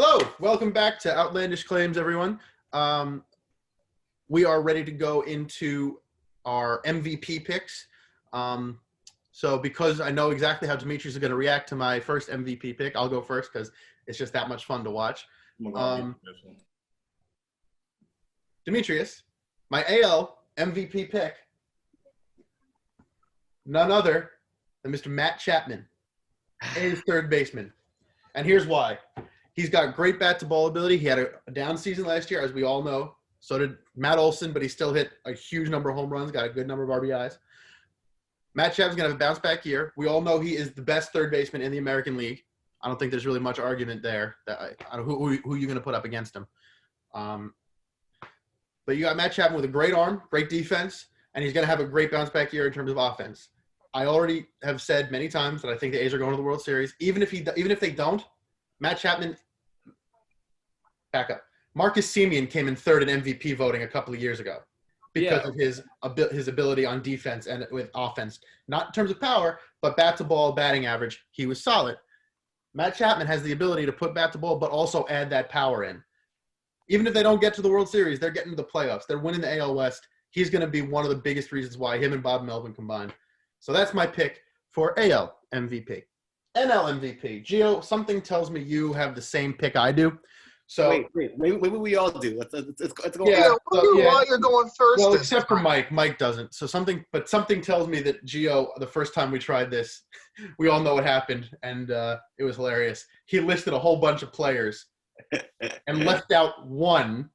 Hello, welcome back to Outlandish Claims, everyone. We are ready to go into our MVP picks. So because I know exactly how Demetrius is going to react to my first MVP pick, I'll go first because it's just that much fun to watch. Demetrius, my AL MVP pick, none other than Mr. Matt Chapman, A's third baseman. And here's why. He's got great bat-to-ball ability. He had a down season last year, as we all know. So did Matt Olson, but he still hit a huge number of home runs, got a good number of RBIs. Matt Chapman's going to have a bounce-back year. We all know he is the best third baseman in the American League. I don't think there's really much argument there. Who are you going to put up against him? But you got Matt Chapman with a great arm, great defense, and he's going to have a great bounce-back year in terms of offense. I already have said many times that I think the A's are going to the World Series. Even if they don't, Matt Chapman – back up. Marcus Semien came in third in MVP voting a couple of years ago because of his ability on defense and with offense. Not in terms of power, but bat-to-ball, batting average, he was solid. Matt Chapman has the ability to put bat-to-ball but also add that power in. Even if they don't get to the World Series, they're getting to the playoffs. They're winning the AL West. He's going to be one of the biggest reasons why him and Bob Melvin combined. So that's my pick for AL MVP. NL MVP. Gio, something tells me you have the same pick I do. So wait. Maybe we all do. Let's go. Yeah, while you're going first. Well, except for Mike. Mike doesn't. So something tells me that Gio, the first time we tried this, we all know what happened, and it was hilarious. He listed a whole bunch of players and left out one,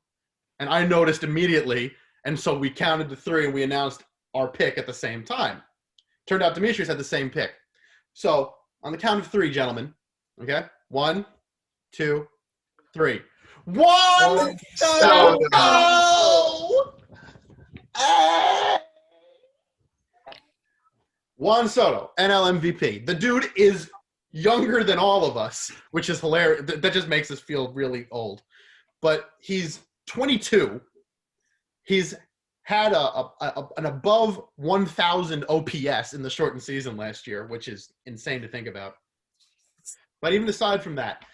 and I noticed immediately, and so we counted to three and we announced our pick at the same time. Turned out Demetrius had the same pick. So on the count of three, gentlemen, okay? 1, 2, 3. Juan Soto! Juan Soto, NL MVP. The dude is younger than all of us, which is hilarious. That just makes us feel really old. But he's 22. He's had an above 1,000 OPS in the shortened season last year, which is insane to think about. But even aside from that,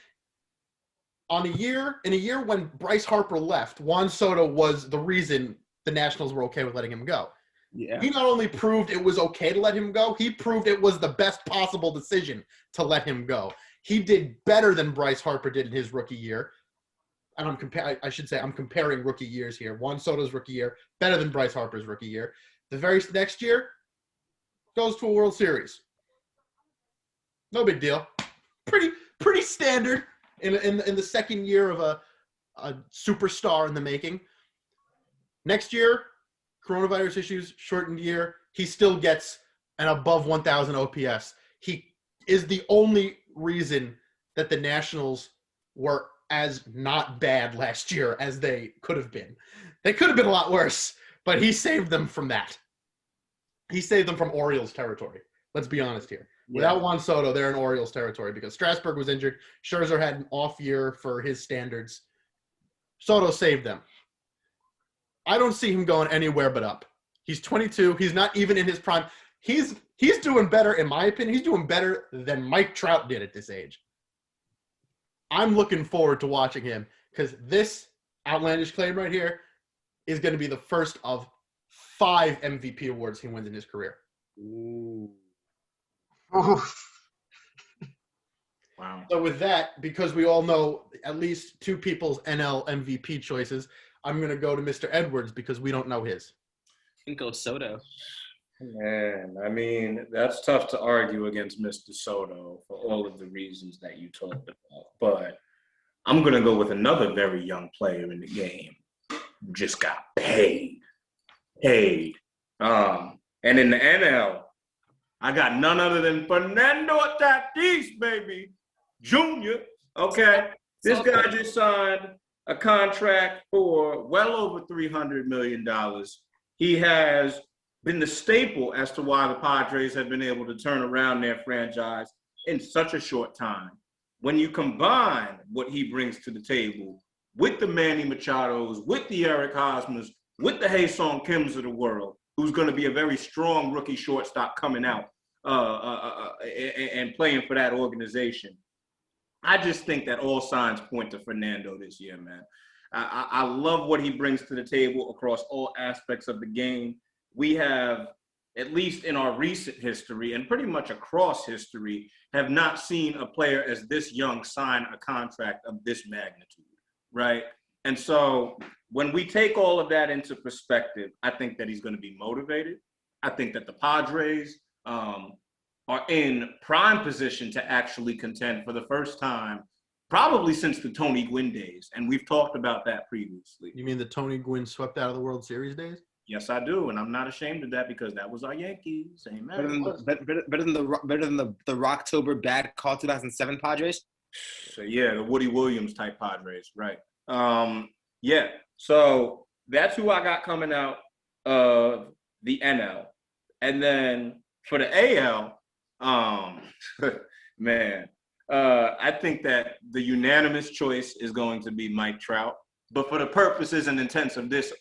in a year when Bryce Harper left, Juan Soto was the reason the Nationals were okay with letting him go. Yeah. He not only proved it was okay to let him go, he proved it was the best possible decision to let him go. He did better than Bryce Harper did in his rookie year. And I'm comparing rookie years here. Juan Soto's rookie year, better than Bryce Harper's rookie year. The very next year, goes to a World Series. No big deal. Pretty standard. In the second year of a superstar in the making. Next year, coronavirus issues, shortened year, he still gets an above 1,000 OPS. He is the only reason that the Nationals were as not bad last year as they could have been. They could have been a lot worse, but he saved them from that. He saved them from Orioles territory. Let's be honest here. Without Juan Soto, they're in Orioles territory because Strasburg was injured. Scherzer had an off year for his standards. Soto saved them. I don't see him going anywhere but up. He's 22. He's not even in his prime. He's doing better, in my opinion. He's doing better than Mike Trout did at this age. I'm looking forward to watching him because this outlandish claim right here is going to be the first of 5 MVP awards he wins in his career. Ooh. Wow. So with that, because we all know at least 2 people's NL MVP choices, I'm going to go to Mr. Edwards because we don't know his. I think go Soto. Man, I mean, that's tough to argue against Mr. Soto for all of the reasons that you talked about. But I'm going to go with another very young player in the game who just got paid. And in the NL, I got none other than Fernando Tatis, baby, Jr. Okay, this guy just signed a contract for well over $300 million. He has been the staple as to why the Padres have been able to turn around their franchise in such a short time. When you combine what he brings to the table with the Manny Machados, with the Eric Hosmers, with the Hae-Sung Kims of the world, who's going to be a very strong rookie shortstop coming out and playing for that organization. I just think that all signs point to Fernando this year, man. I love what he brings to the table across all aspects of the game. We have, at least in our recent history and pretty much across history, have not seen a player as this young sign a contract of this magnitude, right? And so when we take all of that into perspective, I think that he's going to be motivated. I think that the Padres are in prime position to actually contend for the first time, probably since the Tony Gwynn days. And we've talked about that previously. You mean the Tony Gwynn swept out of the World Series days? Yes, I do, and I'm not ashamed of that because that was our Yankees. Amen. Better than the Rocktober bad call 2007 Padres. So yeah, the Woody Williams type Padres, right? Yeah. So that's who I got coming out of the NL, and then for the AL, man, I think that the unanimous choice is going to be Mike Trout. But for the purposes and intents of this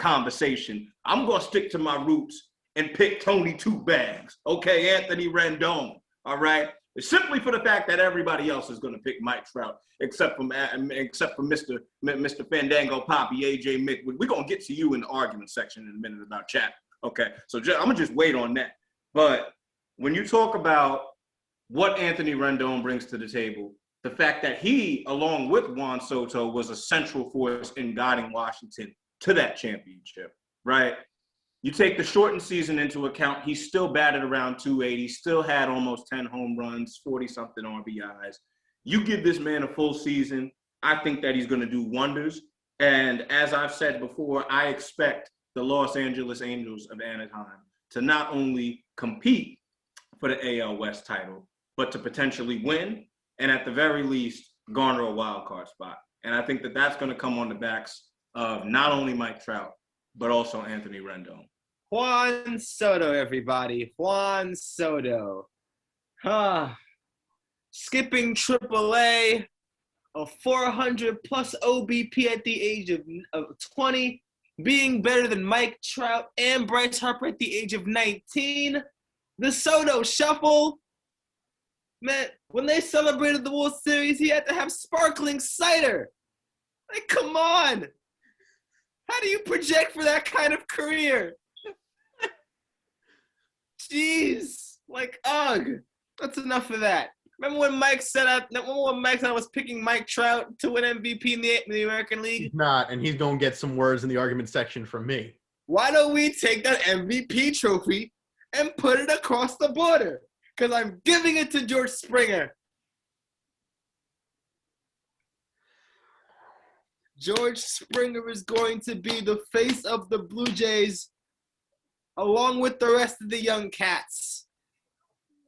conversation, I'm going to stick to my roots and pick Tony Two Bags. Okay, Anthony Rendon. All right. It's simply for the fact that everybody else is going to pick Mike Trout, except for Mr. Fandango Poppy, AJ Mick. We're going to get to you in the argument section in a minute about chat. Okay, so I'm going to just wait on that. But when you talk about what Anthony Rendon brings to the table, the fact that he, along with Juan Soto, was a central force in guiding Washington to that championship, right? You take the shortened season into account, he still batted around 280, still had almost 10 home runs, 40-something RBIs. You give this man a full season, I think that he's going to do wonders. And as I've said before, I expect the Los Angeles Angels of Anaheim to not only compete for the AL West title, but to potentially win and at the very least garner a wild card spot. And I think that that's going to come on the backs of not only Mike Trout, but also Anthony Rendon. Juan Soto, everybody. Juan Soto. Skipping AAA, a 400-plus OBP at the age of 20, being better than Mike Trout and Bryce Harper at the age of 19. The Soto Shuffle. Man, when they celebrated the World Series, he had to have sparkling cider. Like, come on. How do you project for that kind of career? Jeez. Like, ugh. That's enough of that. Remember when Mike said I was picking Mike Trout to win MVP in the American League? He's not, and he's going to get some words in the argument section from me. Why don't we take that MVP trophy and put it across the border? Because I'm giving it to George Springer. George Springer is going to be the face of the Blue Jays along with the rest of the young cats.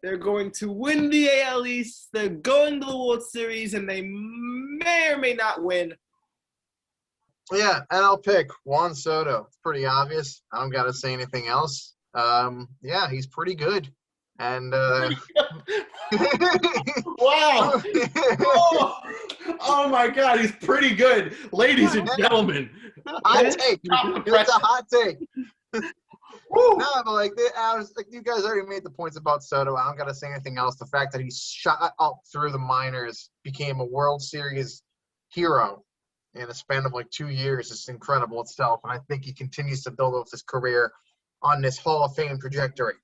They're going to win the AL East. They're going to the World Series, and they may or may not win. Yeah, and I'll pick Juan Soto. It's pretty obvious. I don't got to say anything else. Yeah, he's pretty good. And Wow. Oh my God, he's pretty good. Ladies and gentlemen. hot take. It's a hot take. No, but like you guys already made the points about Soto. I don't got to say anything else. The fact that he shot up through the minors, became a World Series hero in a span of like 2 years is incredible itself. And I think he continues to build up his career on this Hall of Fame trajectory.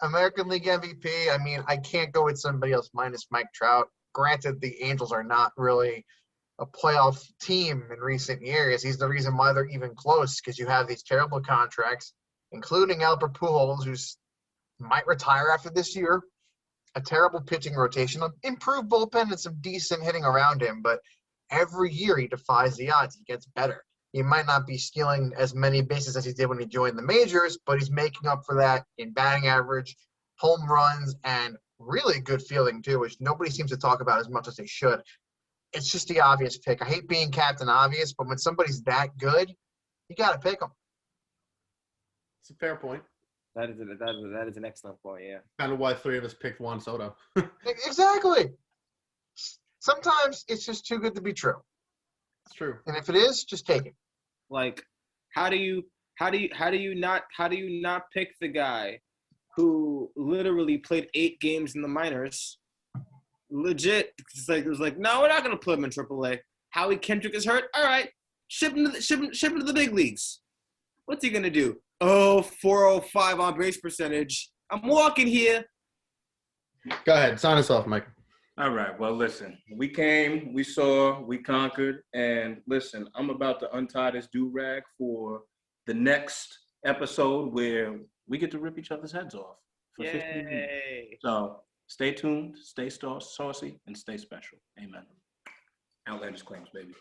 American League MVP, I mean, I can't go with somebody else minus Mike Trout. Granted, the Angels are not really a playoff team in recent years. He's the reason why they're even close, because you have these terrible contracts, including Albert Pujols, who might retire after this year, a terrible pitching rotation, an improved bullpen, and some decent hitting around him. But every year he defies the odds. He gets better. He might not be stealing as many bases as he did when he joined the majors, but he's making up for that in batting average, home runs, and really good fielding too, which nobody seems to talk about as much as they should. It's just the obvious pick. I hate being Captain Obvious, but when somebody's that good, you got to pick them. It's a fair point. That is an excellent point, yeah. Kind of why three of us picked Juan Soto. Exactly. Sometimes it's just too good to be true. It's true. And if it is, just take it. Like, how do you not pick the guy who literally played 8 games in the minors, legit. It was like, no, we're not gonna put him in AAA. Howie Kendrick is hurt. All right, ship him to the big leagues. What's he gonna do? Oh, 405 on base percentage. I'm walking here. Go ahead, sign us off, Mike. All right. Well, listen, we came, we saw, we conquered, and listen, I'm about to untie this do-rag for the next episode where we get to rip each other's heads off for 15 minutes. So stay tuned, stay saucy, and stay special. Amen. Outlandish claims, baby.